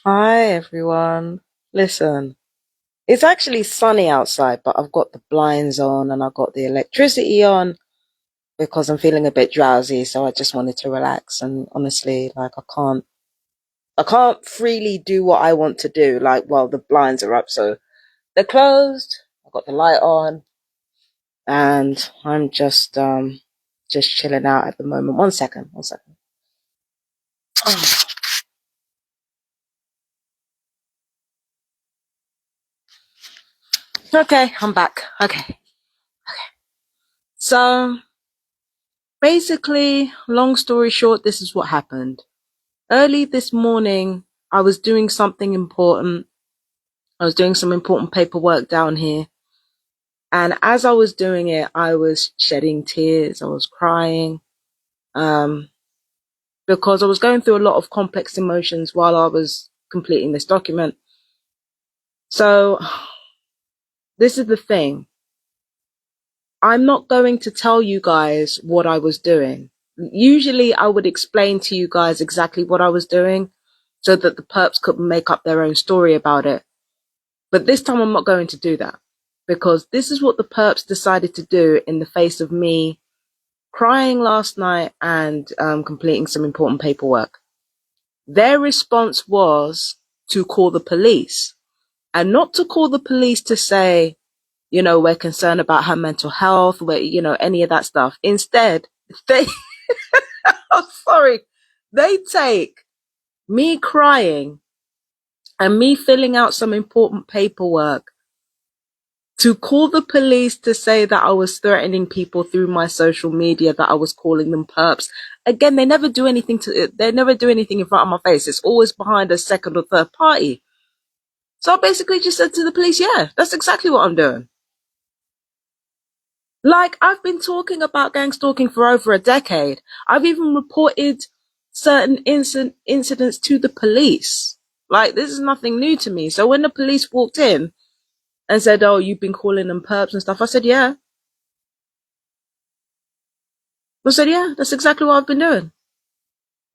Hi everyone. Listen, it's actually sunny outside, but I've got the blinds on and I've got the electricity on because I'm feeling a bit drowsy, so I just wanted to relax and honestly, like I can't freely do what I want to do like while the blinds are up. So they're closed. I've got the light on and I'm just chilling out at the moment. One second, one second. Okay, I'm back. Okay. So basically, long story short, this is what happened. Early this morning, I was doing something important. I was doing some important paperwork down here. And as I was doing it, I was shedding tears. I was crying, um, because I was going through a lot of complex emotions while I was completing this document. So this is the thing. I'm not going to tell you guys what I was doing. Usually I would explain to you guys exactly what I was doing so that the perps could make up their own story about it. But this time I'm not going to do that because this is what the perps decided to do in the face of me crying last night and completing some important paperwork. Their response was to call the police, and not to call the police to say, we're concerned about her mental health, any of that stuff. Instead, they, I'm sorry, they take me crying and me filling out some important paperwork to call the police to say that I was threatening people through my social media, that I was calling them perps. Again, they never do anything in front of my face. It's always behind a second or third party. So I basically just said to the police, yeah, that's exactly what I'm doing. Like, I've been talking about gang stalking for over a decade. I've even reported certain incidents to the police. Like, this is nothing new to me. So when the police walked in and said, oh, you've been calling them perps and stuff, I said, yeah. I said, yeah, that's exactly what I've been doing.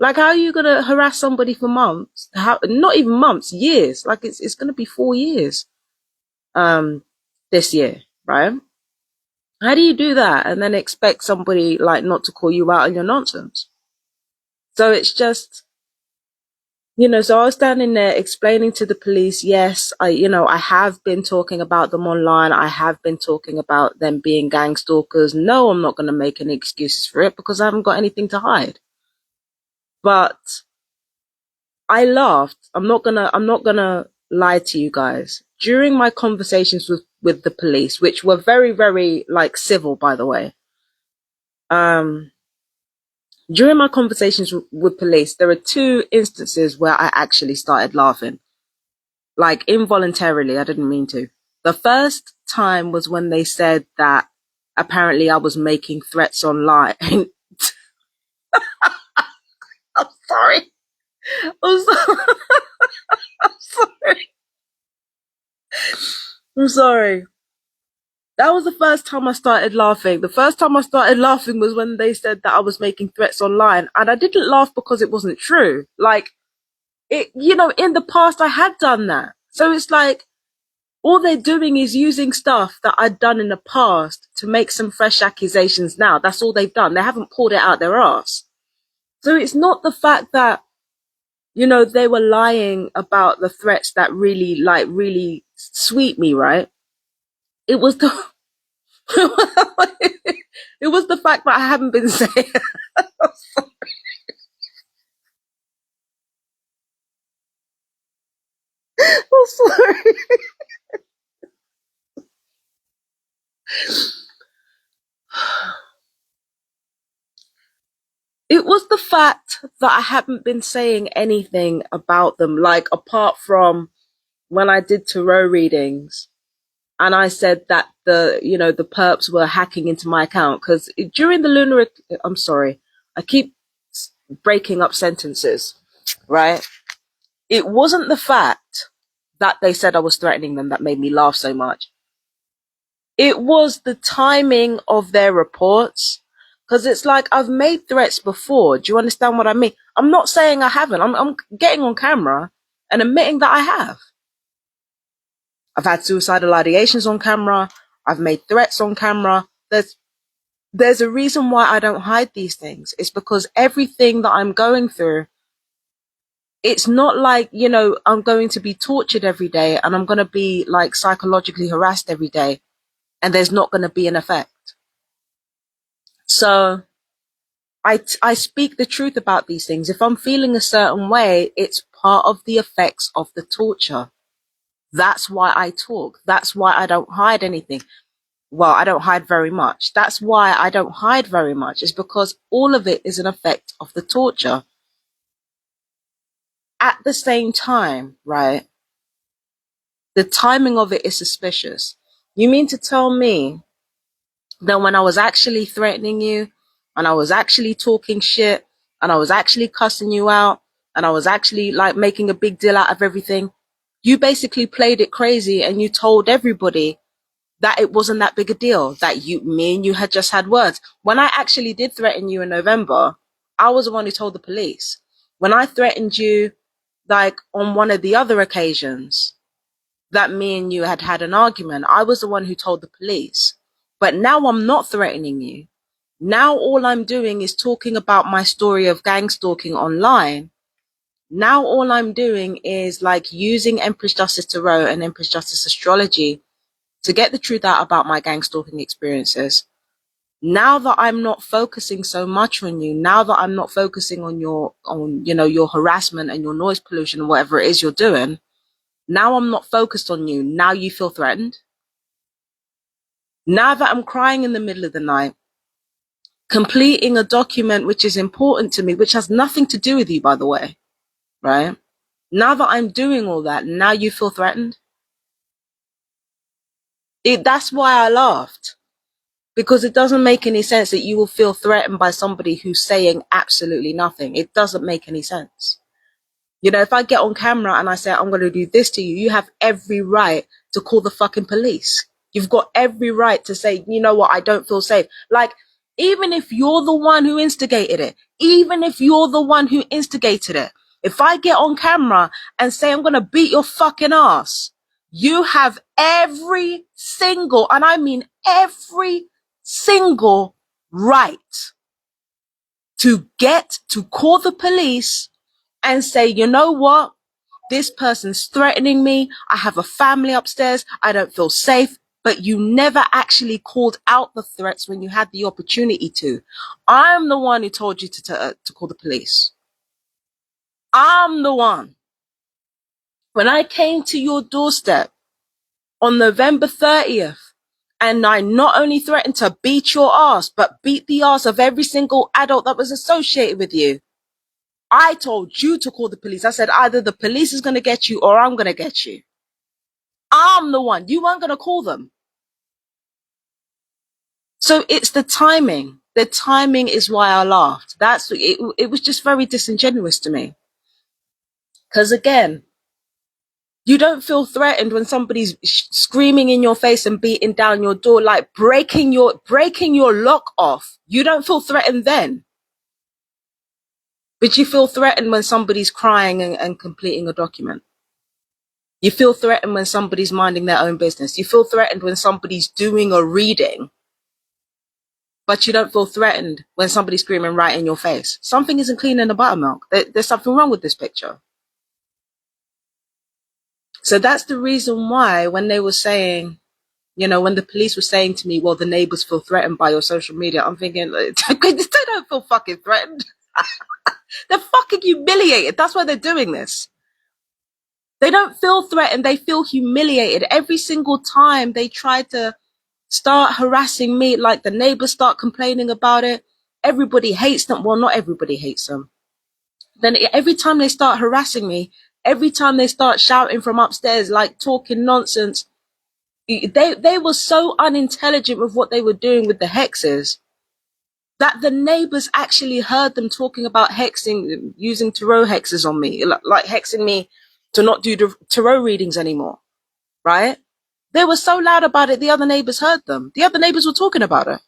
Like, how are you going to harass somebody for months? Not even months, years. Like, it's going to be 4 years, this year, right? How do you do that and then expect somebody like not to call you out on your nonsense? So it's just, so I was standing there explaining to the police, yes, I have been talking about them online. I have been talking about them being gang stalkers. No, I'm not going to make any excuses for it because I haven't got anything to hide. But I laughed. I'm not gonna lie to you guys. During my conversations with the police, which were very, very like civil, by the way, um, during my conversations with police, there are two instances where I actually started laughing. Like involuntarily, I didn't mean to. The first time was when they said that apparently I was making threats online. I'm sorry. I'm sorry. I'm sorry. I'm sorry. That was the first time I started laughing. The first time I started laughing was when they said that I was making threats online. And I didn't laugh because it wasn't true. Like, in the past I had done that. So it's like, all they're doing is using stuff that I'd done in the past to make some fresh accusations now. That's all they've done. They haven't pulled it out their ass. So it's not the fact that, they were lying about the threats that really sweet me, right? It was the, it was the fact that I haven't been saying. I'm sorry. It was the fact that I haven't been saying anything about them, like apart from when I did tarot readings and I said that the perps were hacking into my account because during the lunar, I'm sorry, I keep breaking up sentences, right? It wasn't the fact that they said I was threatening them that made me laugh so much. It was the timing of their reports. Because it's like I've made threats before. Do you understand what I mean? I'm not saying I haven't. I'm getting on camera and admitting that I have. I've had suicidal ideations on camera. I've made threats on camera. There's a reason why I don't hide these things. It's because everything that I'm going through, it's not like, I'm going to be tortured every day and I'm going to be like psychologically harassed every day and there's not going to be an effect. So I speak the truth about these things. If I'm feeling a certain way, it's part of the effects of the torture. That's why I talk. That's why I don't hide anything. Well, I don't hide very much. That's why I don't hide very much. It's because all of it is an effect of the torture. At the same time, right, the timing of it is suspicious. You mean to tell me that when I was actually threatening you and I was actually talking shit and I was actually cussing you out and I was actually like making a big deal out of everything, you basically played it crazy and you told everybody that it wasn't that big a deal, that me and you had just had words. When I actually did threaten you in November, I was the one who told the police. When I threatened you, like on one of the other occasions that me and you had had an argument, I was the one who told the police. But now I'm not threatening you. Now all I'm doing is talking about my story of gang stalking online. Now all I'm doing is like using Empress Justice Tarot and Empress Justice Astrology to get the truth out about my gang stalking experiences. Now that I'm not focusing so much on you, now that I'm not focusing on your harassment and your noise pollution and whatever it is you're doing, now I'm not focused on you. Now you feel threatened. Now that I'm crying in the middle of the night, completing a document which is important to me, which has nothing to do with you, by the way, right? Now that I'm doing all that, now you feel threatened. That's why I laughed. Because it doesn't make any sense that you will feel threatened by somebody who's saying absolutely nothing. It doesn't make any sense. If I get on camera and I say, I'm going to do this to you, you have every right to call the fucking police. You've got every right to say, you know what, I don't feel safe. Like, even if you're the one who instigated it, if I get on camera and say, I'm going to beat your fucking ass, you have every single, and I mean every single right to call the police and say, you know what? This person's threatening me. I have a family upstairs. I don't feel safe. But you never actually called out the threats when you had the opportunity to. I'm the one who told you to call the police. I'm the one. When I came to your doorstep on November 30th, and I not only threatened to beat your ass, but beat the ass of every single adult that was associated with you, I told you to call the police. I said, either the police is going to get you or I'm going to get you. I'm the one. You weren't going to call them. So it's the timing. The timing is why I laughed. It was just very disingenuous to me. Because again, you don't feel threatened when somebody's screaming in your face and beating down your door, like breaking your lock off. You don't feel threatened then. But you feel threatened when somebody's crying and completing a document. You feel threatened when somebody's minding their own business. You feel threatened when somebody's doing a reading. But you don't feel threatened when somebody's screaming right in your face. Something isn't clean in the buttermilk. There's something wrong with this picture. So that's the reason why when they were saying, when the police were saying to me, well, the neighbors feel threatened by your social media, I'm thinking, they don't feel fucking threatened. They're fucking humiliated. That's why they're doing this. They don't feel threatened. They feel humiliated. Every single time they try to start harassing me, like the neighbors start complaining about it, everybody hates them. Well, not everybody hates them. Then every time they start harassing me, every time they start shouting from upstairs, like talking nonsense, they were so unintelligent with what they were doing with the hexes that the neighbors actually heard them talking about hexing, using tarot hexes on me, like hexing me to not do the tarot readings anymore, right? They were so loud about it, the other neighbors heard them. The other neighbors were talking about it.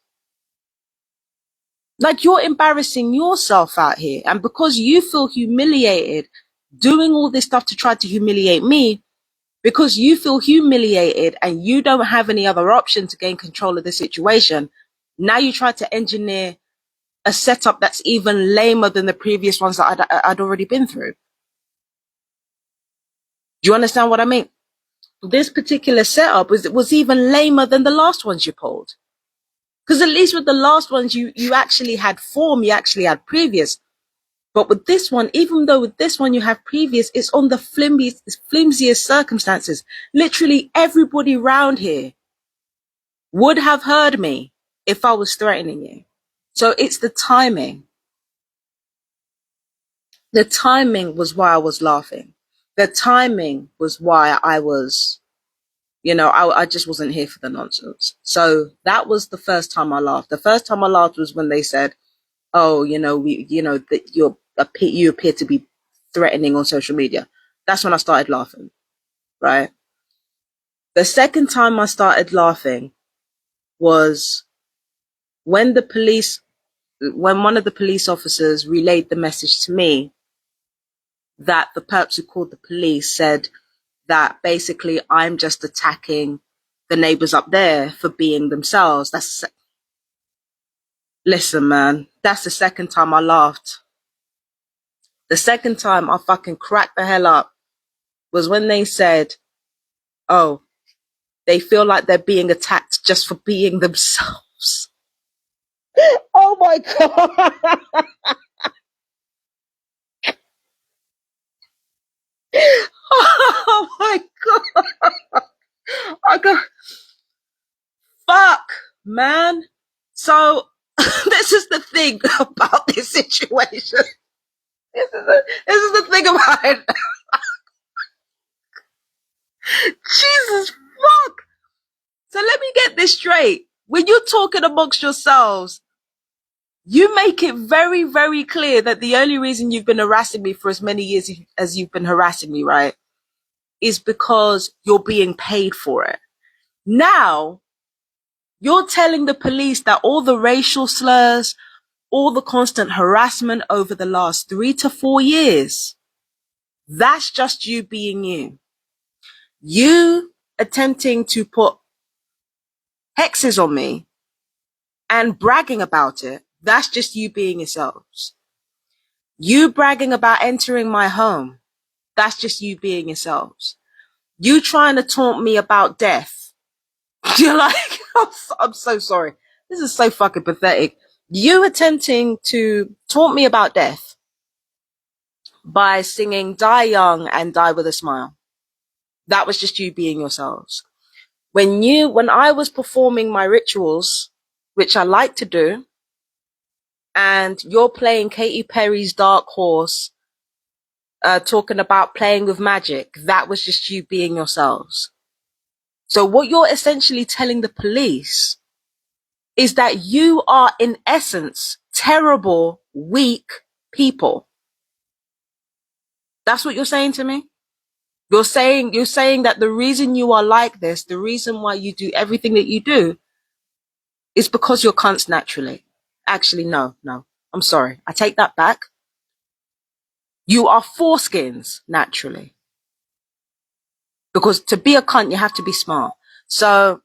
Like, you're embarrassing yourself out here. And because you feel humiliated, doing all this stuff to try to humiliate me because you feel humiliated and you don't have any other option to gain control of the situation. Now you try to engineer a setup that's even lamer than the previous ones that I'd already been through. Do you understand what I mean? This particular setup was even lamer than the last ones you pulled. Because at least with the last ones, you actually had form, you actually had previous. But with this one, even though with this one you have previous, it's on the flimsiest circumstances. Literally everybody around here would have heard me if I was threatening you. So it's the timing. The timing was why I was laughing. The timing was why I was, I just wasn't here for the nonsense. So that was the first time I laughed. The first time I laughed was when they said, oh, that you appear to be threatening on social media. That's when I started laughing, right? The second time I started laughing was when when one of the police officers relayed the message to me that the perps who called the police said that basically I'm just attacking the neighbors up there for being themselves. Listen, man, that's the second time I laughed. The second time I fucking cracked the hell up was when they said, oh, they feel like they're being attacked just for being themselves. Oh my God. Oh my God. I go, fuck, man. So this is the thing about this situation. This is the thing about it. Jesus fuck. So let me get this straight. When you're talking amongst yourselves, you make it very, very clear that the only reason you've been harassing me for as many years as you've been harassing me, right, is because you're being paid for it. Now, you're telling the police that all the racial slurs, all the constant harassment over the last 3 to 4 years, that's just you being you. You attempting to put hexes on me and bragging about it, that's just you being yourselves. You bragging about entering my home, that's just you being yourselves. You trying to taunt me about death. You're like, I'm so sorry. This is so fucking pathetic. You attempting to taunt me about death by singing Die Young and Die with a Smile. That was just you being yourselves. When I was performing my rituals, which I like to do, and you're playing Katy Perry's Dark Horse, talking about playing with magic, that was just you being yourselves. So what you're essentially telling the police is that you are in essence terrible, weak people. That's what you're saying to me? You're saying that the reason you are like this, the reason why you do everything that you do is because you're cunts naturally. Actually, no. I'm sorry. I take that back. You are foreskins naturally. Because to be a cunt, you have to be smart. So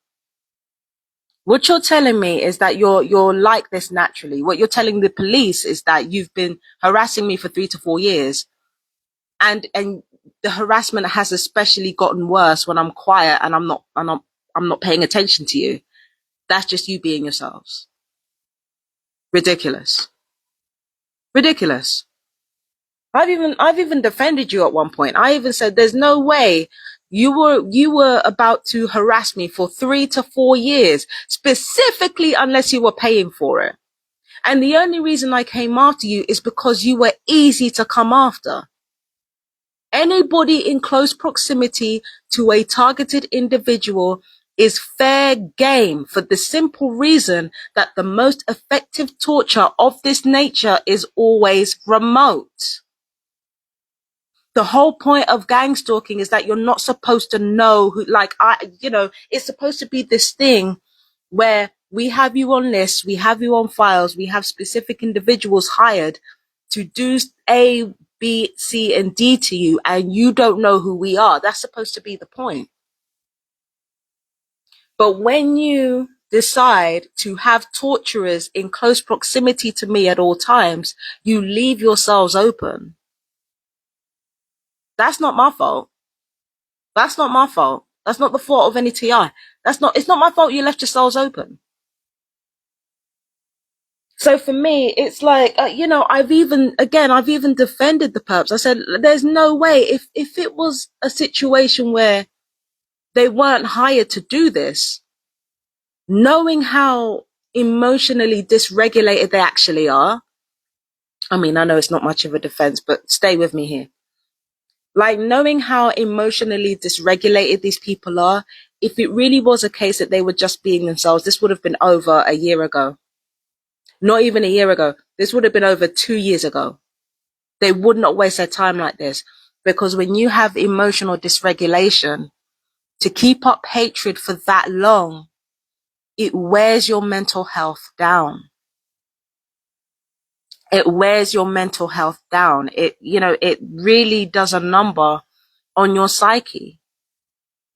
what you're telling me is that you're like this naturally. What you're telling the police is that you've been harassing me for 3 to 4 years. And the harassment has especially gotten worse when I'm quiet and I'm not paying attention to you. That's just you being yourselves. Ridiculous. Ridiculous. I've even defended you at one point. I even said there's no way you were about to harass me for 3 to 4 years, specifically unless you were paying for it. And the only reason I came after you is because you were easy to come after. Anybody in close proximity to a targeted individual is fair game for the simple reason that the most effective torture of this nature is always remote. The whole point of gang stalking is that you're not supposed to know who, it's supposed to be this thing where we have you on lists, we have you on files, we have specific individuals hired to do A, B, C, and D to you, and you don't know who we are. That's supposed to be the point. But when you decide to have torturers in close proximity to me at all times, you leave yourselves open. That's not my fault. That's not my fault. That's not the fault of any TI. It's not my fault you left yourselves open. So for me, it's like, I've even defended the perps. I said, there's no way if it was a situation where they weren't hired to do this, knowing how emotionally dysregulated they actually are. I mean, I know it's not much of a defense, but stay with me here. Like, knowing how emotionally dysregulated these people are, if it really was a case that they were just being themselves, this would have been over a year ago. Not even a year ago. This would have been over 2 years ago. They would not waste their time like this. Because when you have emotional dysregulation, to keep up hatred for that long, it wears your mental health down. It wears your mental health down. It really does a number on your psyche.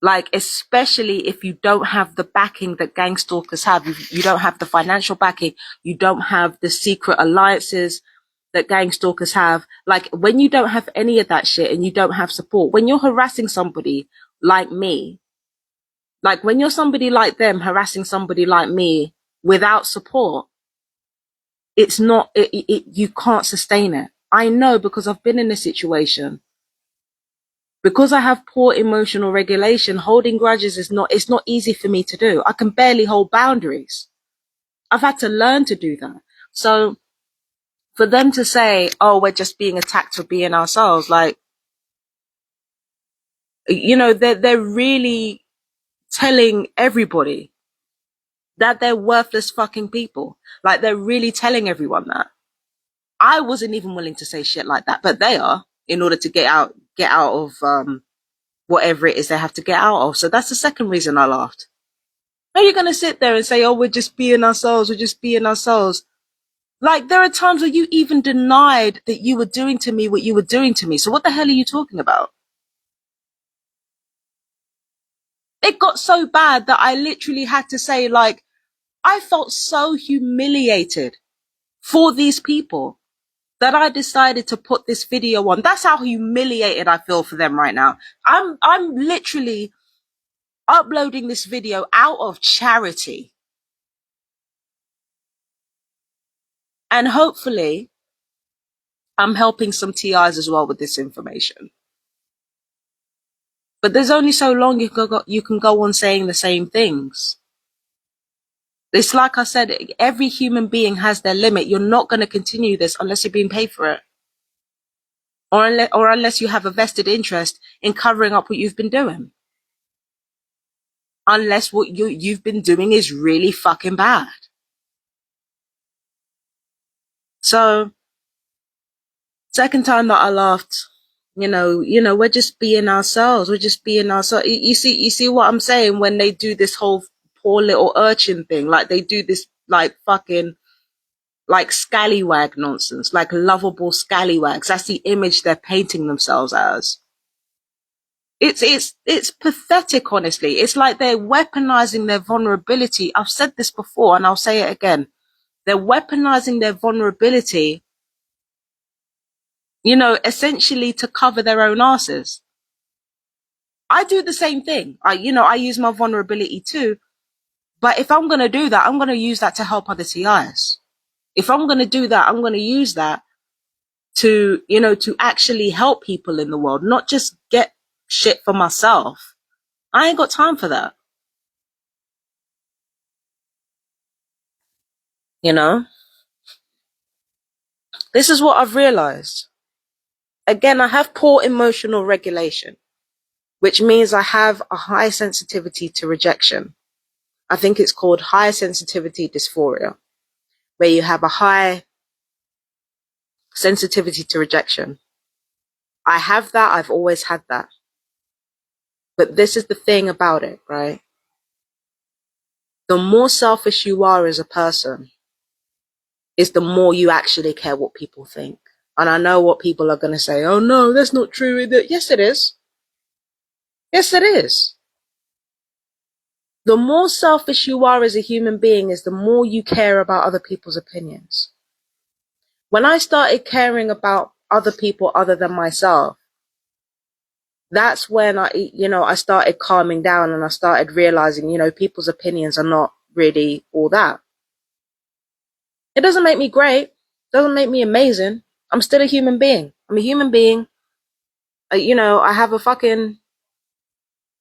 Like, especially if you don't have the backing that Gangstalkers have. You don't have the financial backing. You don't have the secret alliances that Gangstalkers have. Like, when you don't have any of that shit and you don't have support, when you're harassing somebody like me, like when you're somebody like them harassing somebody like me without support, it's not, you can't sustain it. I know, because I've been in a situation. Because I have poor emotional regulation, holding grudges it's not easy for me to do. I can barely hold boundaries. I've had to learn to do that. So for them to say, oh, we're just being attacked for being ourselves, like, they're really telling everybody that they're worthless fucking people. Like, they're really telling everyone that. I wasn't even willing to say shit like that, but they are, in order to get out of whatever it is they have to get out of. So that's the second reason I laughed. Are you going to sit there and say, oh, we're just being ourselves, we're just being ourselves? Like, there are times where you even denied that you were doing to me what you were doing to me. So what the hell are you talking about? It got so bad that I literally had to say, like, I felt so humiliated for these people that I decided to put this video on. That's how humiliated I feel for them right now. I'm literally uploading this video out of charity. And hopefully I'm helping some TIs as well with this information. But there's only so long you can go on saying the same things. It's like I said, every human being has their limit. You're not going to continue this unless you're being paid for it. Or unless you have a vested interest in covering up what you've been doing. Unless what you've been doing is really fucking bad. So, second time that I laughed, we're just being ourselves. We're just being ourselves. You see what I'm saying when they do this whole poor little urchin thing? Like, they do this, like, fucking, like, scallywag nonsense, like lovable scallywags. That's the image they're painting themselves as. It's pathetic, honestly. It's like they're weaponizing their vulnerability. I've said this before and I'll say it again. They're weaponizing their vulnerability, essentially to cover their own asses. I do the same thing. I use my vulnerability too. But if I'm going to do that, I'm going to use that to help other TIs. If I'm going to do that, I'm going to use that to actually help people in the world, not just get shit for myself. I ain't got time for that. This is what I've realized. Again, I have poor emotional regulation, which means I have a high sensitivity to rejection. I think it's called high sensitivity dysphoria, where you have a high sensitivity to rejection. I have that. I've always had that. But this is the thing about it, right? The more selfish you are as a person is the more you actually care what people think. And I know what people are going to say. Oh no, that's not true. Yes, it is. Yes, it is. The more selfish you are as a human being is the more you care about other people's opinions. When I started caring about other people other than myself, that's when I started calming down and I started realizing, people's opinions are not really all that. It doesn't make me great. Doesn't make me amazing. I'm still a human being. I'm a human being. I have a fucking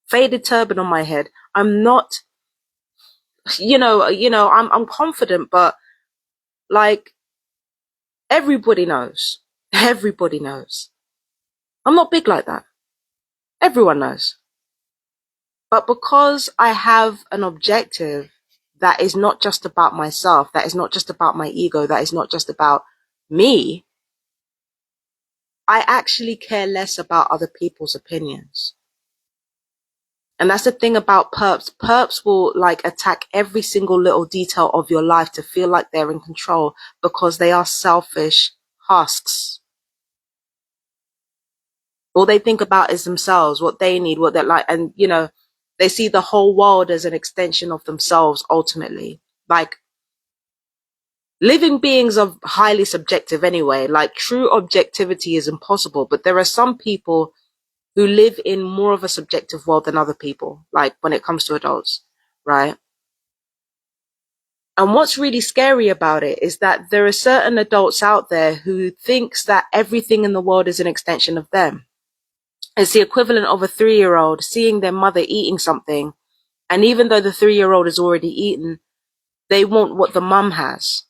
faded turban on my head. I'm not, I'm confident, but like everybody knows. Everybody knows. I'm not big like that. Everyone knows. But because I have an objective that is not just about myself, that is not just about my ego, that is not just about me, I actually care less about other people's opinions. And that's the thing about perps. Perps will like attack every single little detail of your life to feel like they're in control because they are selfish husks. All they think about is themselves, what they need, what they're like. And, they see the whole world as an extension of themselves ultimately. Like, living beings are highly subjective anyway. Like, true objectivity is impossible. But there are some people who live in more of a subjective world than other people, like when it comes to adults, right? And what's really scary about it is that there are certain adults out there who thinks that everything in the world is an extension of them. It's the equivalent of a 3-year-old seeing their mother eating something. And even though the 3-year-old has already eaten, they want what the mum has.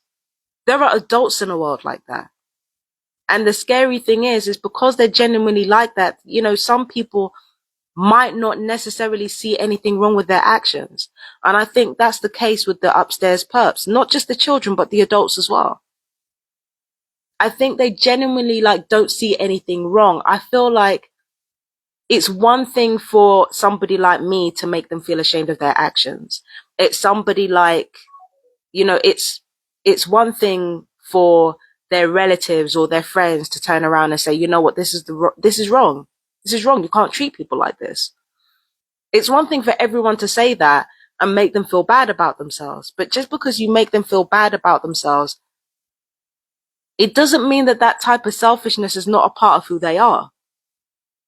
There are adults in the world like that. And the scary thing is because they're genuinely like that, some people might not necessarily see anything wrong with their actions. And I think that's the case with the upstairs perps, not just the children, but the adults as well. I think they genuinely don't see anything wrong. I feel like it's one thing for somebody like me to make them feel ashamed of their actions. It's somebody it's one thing for their relatives or their friends to turn around and say, you know what, this is wrong. This is wrong. You can't treat people like this. It's one thing for everyone to say that and make them feel bad about themselves. But just because you make them feel bad about themselves, it doesn't mean that that type of selfishness is not a part of who they are.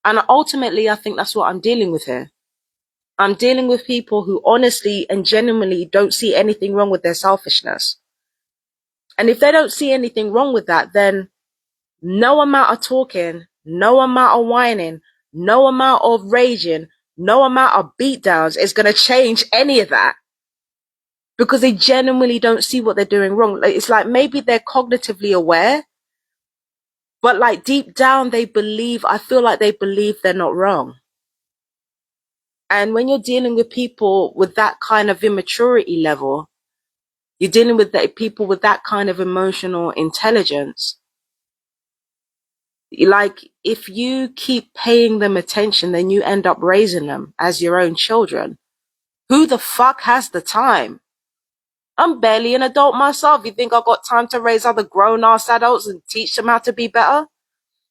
And ultimately, I think that's what I'm dealing with here. I'm dealing with people who honestly and genuinely don't see anything wrong with their selfishness. And if they don't see anything wrong with that, then no amount of talking, no amount of whining, no amount of raging, no amount of beatdowns is going to change any of that. Because they genuinely don't see what they're doing wrong. It's like maybe they're cognitively aware, but deep down I feel like they believe they're not wrong. And when you're dealing with people with that kind of immaturity level, you're dealing with people with that kind of emotional intelligence. If you keep paying them attention, then you end up raising them as your own children. Who the fuck has the time? I'm barely an adult myself. You think I've got time to raise other grown-ass adults and teach them how to be better?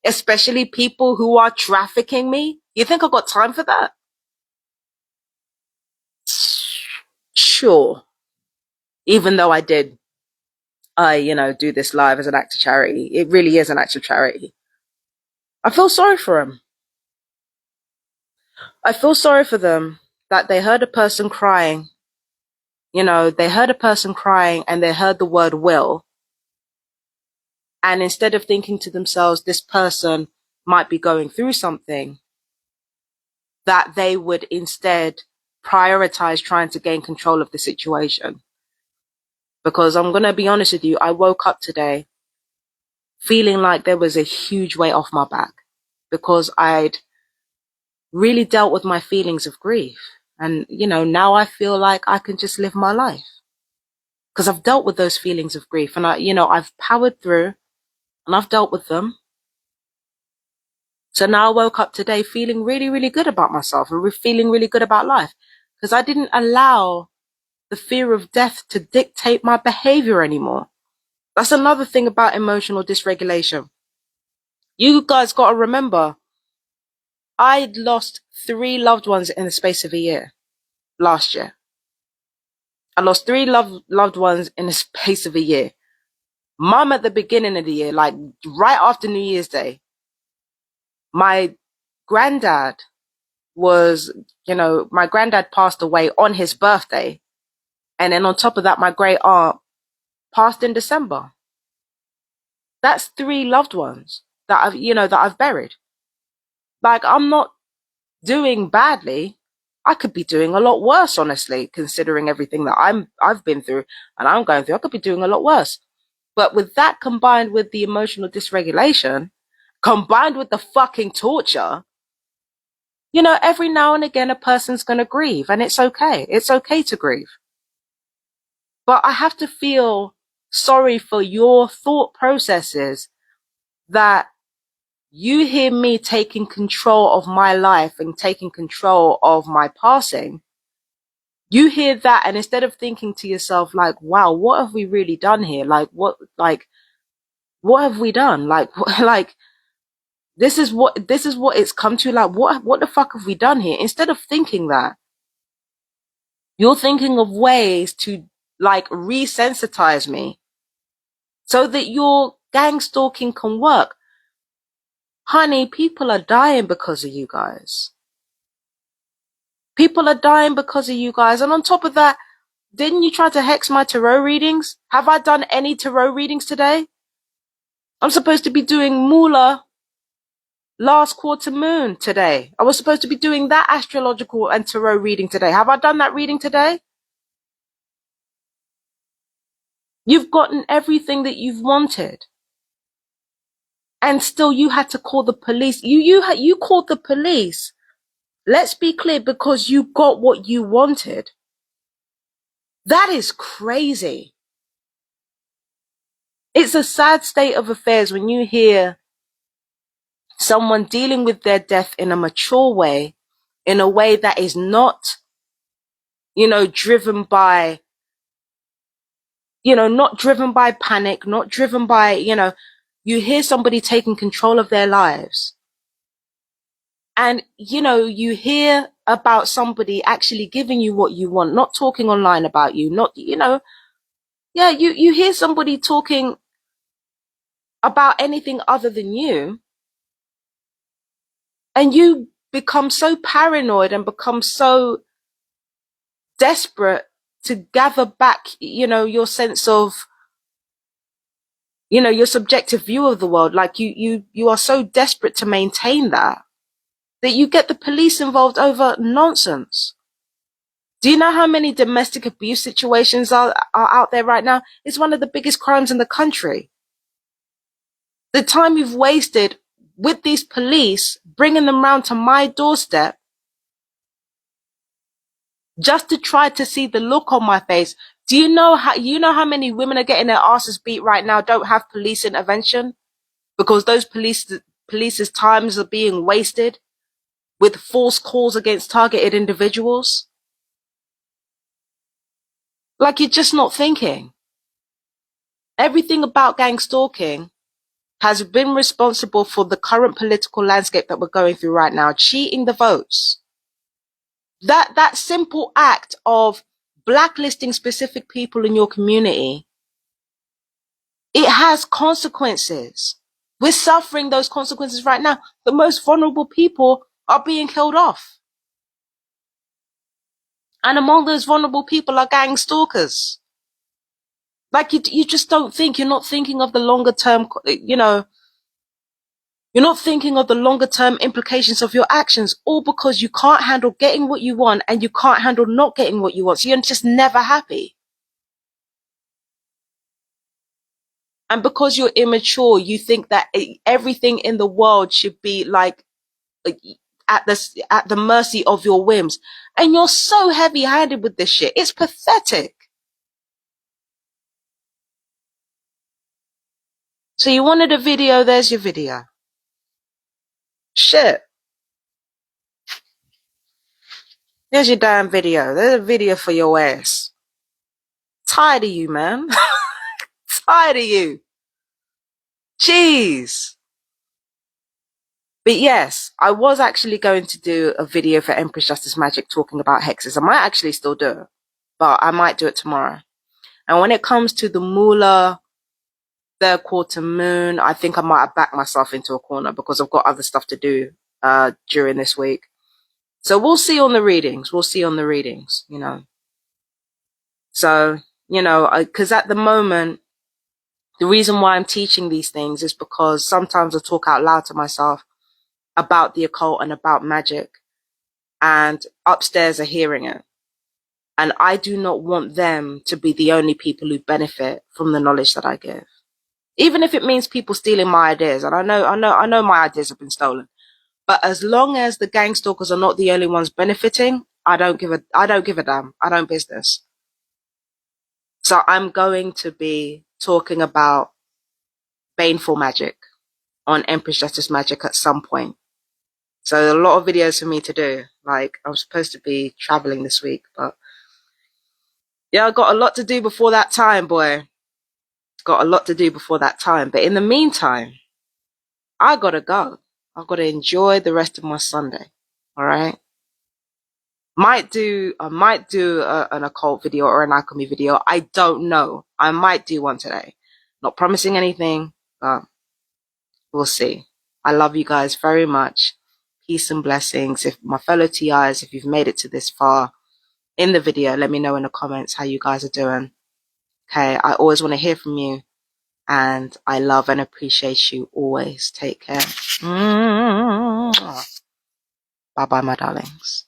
Especially people who are trafficking me? You think I've got time for that? Sure. Even though I do this live as an act of charity. It really is an act of charity. I feel sorry for them. I feel sorry for them that they heard a person crying. They heard a person crying and they heard the word will. And instead of thinking to themselves, this person might be going through something, that they would instead prioritize trying to gain control of the situation. Because I'm going to be honest with you, I woke up today feeling like there was a huge weight off my back because I'd really dealt with my feelings of grief. And, now I feel like I can just live my life because I've dealt with those feelings of grief and I've powered through and I've dealt with them. So now I woke up today feeling really, really good about myself and feeling really good about life because I didn't allow the fear of death to dictate my behavior anymore. That's another thing about emotional dysregulation. You guys got to remember, I lost 3 loved ones in the space of a year last year. I lost 3 loved ones in the space of a year. Mum at the beginning of the year, like right after New Year's Day. My granddad was, my granddad passed away on his birthday. And then on top of that, my great aunt passed in December. That's 3 loved ones that I've buried. Like, I'm not doing badly. I could be doing a lot worse, honestly, considering everything that I've been through and I'm going through. I could be doing a lot worse. But with that combined with the emotional dysregulation, combined with the fucking torture, every now and again a person's going to grieve, and it's okay. It's okay to grieve. But I have to feel sorry for your thought processes that you hear me taking control of my life and taking control of my passing. You hear that, and instead of thinking to yourself, like, wow, what have we really done here? Like, what have we done? Like, this is what it's come to. Like, what the fuck have we done here? Instead of thinking that, you're thinking of ways to, like, resensitize me so that your gang stalking can work. Honey, people are dying because of you guys. People are dying because of you guys. And on top of that, didn't you try to hex my tarot readings? Have I done any tarot readings today? I'm supposed to be doing Moolah last quarter moon today. I was supposed to be doing that astrological and tarot reading today. Have I done that reading today? You've gotten everything that you've wanted. And still you had to call the police. You called the police. Let's be clear, because you got what you wanted. That is crazy. It's a sad state of affairs when you hear someone dealing with their death in a mature way, in a way that is not, driven by, not driven by panic, not driven by, you hear somebody taking control of their lives. And, you hear about somebody actually giving you what you want, not talking online about you, not, you hear somebody talking about anything other than you, and you become so paranoid and become so desperate to gather back, your sense of, your subjective view of the world. Like you are so desperate to maintain that you get the police involved over nonsense. Do you know how many domestic abuse situations are out there right now? It's one of the biggest crimes in the country. The time you've wasted with these police, bringing them round to my doorstep, just to try to see the look on my face. Do you know how many women are getting their asses beat right now, don't have police intervention? Because those police's times are being wasted with false calls against targeted individuals. Like, you're just not thinking. Everything about gang stalking has been responsible for the current political landscape that we're going through right now, cheating the votes. That simple act of blacklisting specific people in your community, it has consequences. We're suffering those consequences right now. The most vulnerable people are being killed off. And among those vulnerable people are gang stalkers. Like, you just don't think, you're not thinking of the longer term, you're not thinking of the longer term implications of your actions, all because you can't handle getting what you want and you can't handle not getting what you want. So you're just never happy. And because you're immature, you think that everything in the world should be like at the mercy of your whims. And you're so heavy-handed with this shit. It's pathetic. So you wanted a video, there's your video. Shit. There's your damn video. There's a video for your ass. Tired of you, man. Tired of you. Jeez. But yes, I was actually going to do a video for Empress Justice Magic talking about hexes. I might actually still do it, but I might do it tomorrow. And when it comes to the Moolah third quarter moon, I think I might have backed myself into a corner because I've got other stuff to do during this week. So we'll see on the readings. We'll see on the readings, you know. So, you know, because at the moment, the reason why I'm teaching these things is because sometimes I talk out loud to myself about the occult and about magic, and upstairs are hearing it. And I do not want them to be the only people who benefit from the knowledge that I give. Even if it means people stealing my ideas. And I know my ideas have been stolen. But as long as the Gangstalkers are not the only ones benefiting, I don't give a damn. I don't business. So I'm going to be talking about baneful magic on Empress Justice Magic at some point. So a lot of videos for me to do. Like, I'm supposed to be traveling this week, but yeah, I got a lot to do before that time, boy. Got a lot to do before that time. But in the meantime, I gotta go. I gotta enjoy the rest of my Sunday. All right. I might do an occult video or an alchemy video. I don't know. I might do one today. Not promising anything, but we'll see. I love you guys very much. Peace and blessings. If my fellow TIs, if you've made it to this far in the video, let me know in the comments how you guys are doing. Okay. I always want to hear from you, and I love and appreciate you always. Take care. Bye bye, my darlings.